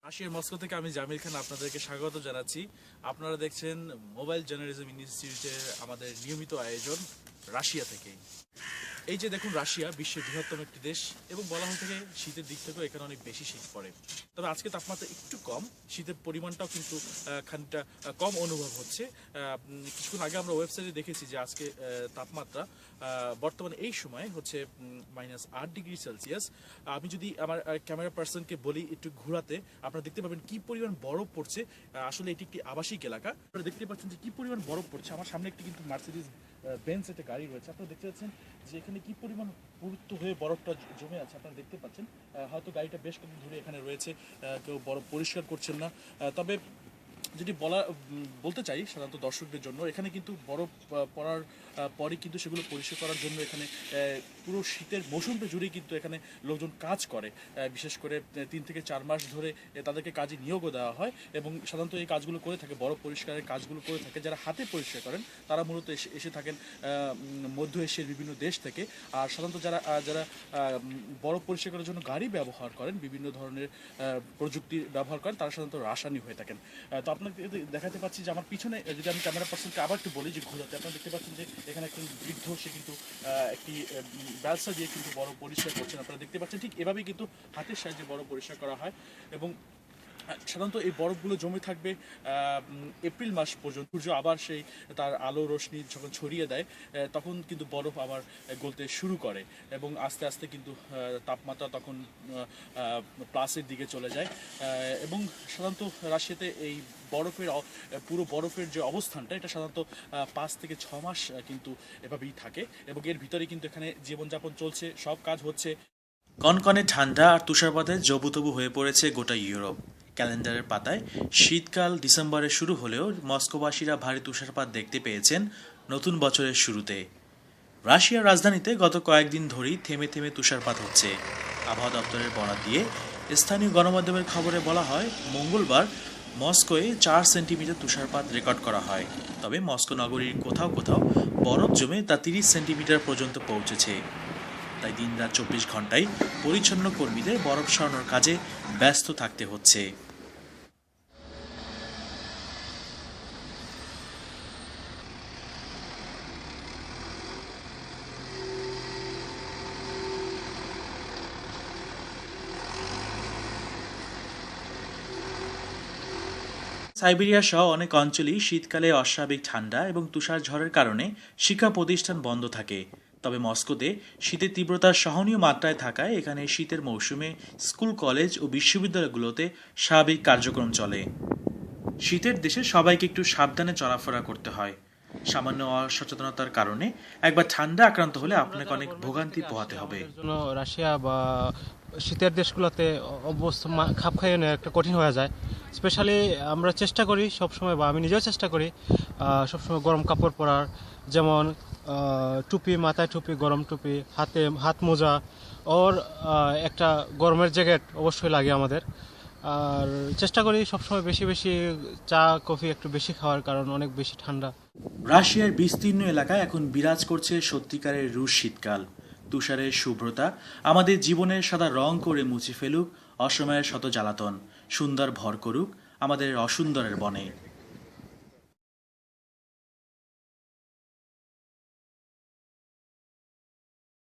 রাশিয়ার মস্কো থেকে আমি জামিল খান আপনাদেরকে স্বাগত জানাচ্ছি। আপনারা দেখছেন মোবাইল জার্নালিজম ইনস্টিটিউটের আমাদের নিয়মিত আয়োজন রাশিয়া থেকেই। এই যে দেখুন, রাশিয়া বিশ্বের বৃহত্তম একটি দেশ এবং বলা হয়ে থাকে শীতের দিক থেকেও এখানে অনেক বেশি শীত পড়ে। তবে আজকে তাপমাত্রা একটু কম, শীতের পরিমাণটাও কিন্তু খানিকটা কম অনুভব হচ্ছে। কিছুক্ষণ আগে আমরা ওয়েবসাইটে দেখেছি যে আজকে তাপমাত্রা বর্তমানে এই সময় হচ্ছে -8 ডিগ্রি সেলসিয়াস। আমি যদি আমার ক্যামেরা পার্সনকে বলি একটু ঘোরাতে, আপনারা দেখতে পাবেন কি পরিমাণ বরফ পড়ছে। আসলে এটি একটি আবাসিক এলাকা, আপনারা দেখতে পাচ্ছেন যে কি পরিমাণ বরফ পড়ছে। আমার সামনে একটি কিন্তু মার্সিডিজ বেঞ্চ একটা গাড়ি রয়েছে, আপনারা দেখতে পাচ্ছেন যে এখানে কি পরিমাণ পুরুত্ব হয়ে বরফটা জমে আছে। আপনারা দেখতে পাচ্ছেন হয়তো গাড়িটা বেশ কয়েকদিন ধরে এখানে রয়েছে, কেউ বরফ পরিষ্কার করছেন না। তবে যদি বলতে চাই সাধারণত দর্শকদের জন্য, এখানে কিন্তু বরফ পড়ার পরে কিন্তু সেগুলো পরিষ্কার করার জন্য এখানে পুরো শীতের মৌসুমটা জুড়েই কিন্তু এখানে লোকজন কাজ করে। বিশেষ করে 3 থেকে 4 মাস ধরে তাদেরকে কাজে নিয়োগও দেওয়া হয় এবং সাধারণত এই কাজগুলো করে থাকে, বরফ পরিষ্কারের কাজগুলো করে থাকে যারা হাতে পরিষ্কার করেন। তারা মূলত এসে থাকেন মধ্য এশিয়ার বিভিন্ন দেশ থেকে। আর সাধারণত যারা যারা বরফ পরিষ্কার করার জন্য গাড়ি ব্যবহার করেন, বিভিন্ন ধরনের প্রযুক্তি ব্যবহার করেন, তারা সাধারণত রাসায়নিক হয়ে থাকেন। তো আপনাকে দেখাতে পাচ্ছি যে আমার পিছনে, যদি আমি ক্যামেরা পার্সনকে আবার একটু বলি যে ঘুরাতে, আপনারা দেখতে পাচ্ছেন যে এখানে একজন বৃদ্ধ, সে কিন্তু একটি ব্যালসা দিয়ে কিন্তু বরফ পরিষ্কার করছেন। আপনারা দেখতে পাচ্ছেন ঠিক এভাবেই কিন্তু হাতের সাহায্যে বরফ পরিষ্কার করা হয় এবং সাধারণত এই বরফগুলো জমে থাকবে এপ্রিল মাস পর্যন্ত। সূর্য আবার সেই তার আলো রশ্মি যখন ছড়িয়ে দেয়, তখন কিন্তু বরফ আবার গলতে শুরু করে এবং আস্তে আস্তে কিন্তু তাপমাত্রা তখন প্লাসের দিকে চলে যায়। এবং সাধারণত রাশিয়াতে এই পুরো বরফের যে অবস্থানটা, এটা সাধারণত 5 থেকে 6 মাস কিন্তু এভাবেই থাকে এবং এর ভিতরে কিন্তু এখানে জীবনযাপন চলছে, সব কাজ হচ্ছে। কনকনে ঠান্ডা আর তুষারপাতে জবুতবু হয়ে পড়েছে গোটা ইউরোপ। ক্যালেন্ডারের পাতায় শীতকাল ডিসেম্বরে শুরু হলেও মস্কোবাসীরা ভারী তুষারপাত দেখতে পেয়েছেন নতুন বছরের শুরুতে। রাশিয়ার রাজধানীতে গত কয়েকদিন ধরেই থেমে থেমে তুষারপাত হচ্ছে। আবহাওয়া দপ্তরের বরাত দিয়ে স্থানীয় গণমাধ্যমের খবরে বলা হয়, মঙ্গলবার মস্কোয় 4 সেন্টিমিটার তুষারপাত রেকর্ড করা হয়। তবে মস্কো নগরীর কোথাও কোথাও বরফ জমে তা 30 সেন্টিমিটার পর্যন্ত পৌঁছেছে। তাই দিনরাত 24 ঘন্টায় পরিচ্ছন্ন কর্মীদের বরফ সরানোর কাজে ব্যস্ত থাকতে হচ্ছে। সাইবেরিয়া সহ অনেক অঞ্চলেই শীতকালে অস্বাভাবিক ঠান্ডা এবং তুষার ঝড়ের কারণে শিক্ষা প্রতিষ্ঠান বন্ধ থাকে। তবে মস্কোতে শীতের তীব্রতার সহনীয় মাত্রায় থাকায় এখানে শীতের মৌসুমে স্কুল, কলেজ ও বিশ্ববিদ্যালয়গুলোতে স্বাভাবিক কার্যক্রম চলে। শীতের দেশে সবাইকে একটু সাবধানে চলাফেরা করতে হয়। সামান্য অসচেতনতার কারণে একবার ঠান্ডা আক্রান্ত হলে আপনাকে অনেক ভোগান্তি পোহাতে হবে। রাশিয়া বা শীতের দেশগুলোতে অবস্থা খাপ খাইয়ে নেওয়া একটা কঠিন হয়ে যায়। স্পেশালি আমরা চেষ্টা করি সবসময়, বা আমি নিজেও চেষ্টা করি সবসময় গরম কাপড় পরার, যেমন টুপি, মাথায় টুপি, গরম টুপি, হাত মোজা, ওর একটা গরমের জ্যাকেট অবশ্যই লাগে আমাদের। আর চেষ্টা করি সবসময় বেশি বেশি চা কফি একটু বেশি খাওয়ার, কারণ অনেক বেশি ঠান্ডা। রাশিয়ার বিস্তীর্ণ এলাকায় এখন বিরাজ করছে সত্যিকারের রুশ শীতকাল। তুষারের শুভ্রতা আমাদের জীবনের সাদা রং করে মুছে ফেলুক অসময়ের শত জ্বালাতন, সুন্দর ভর করুক আমাদের অসুন্দরের বনে।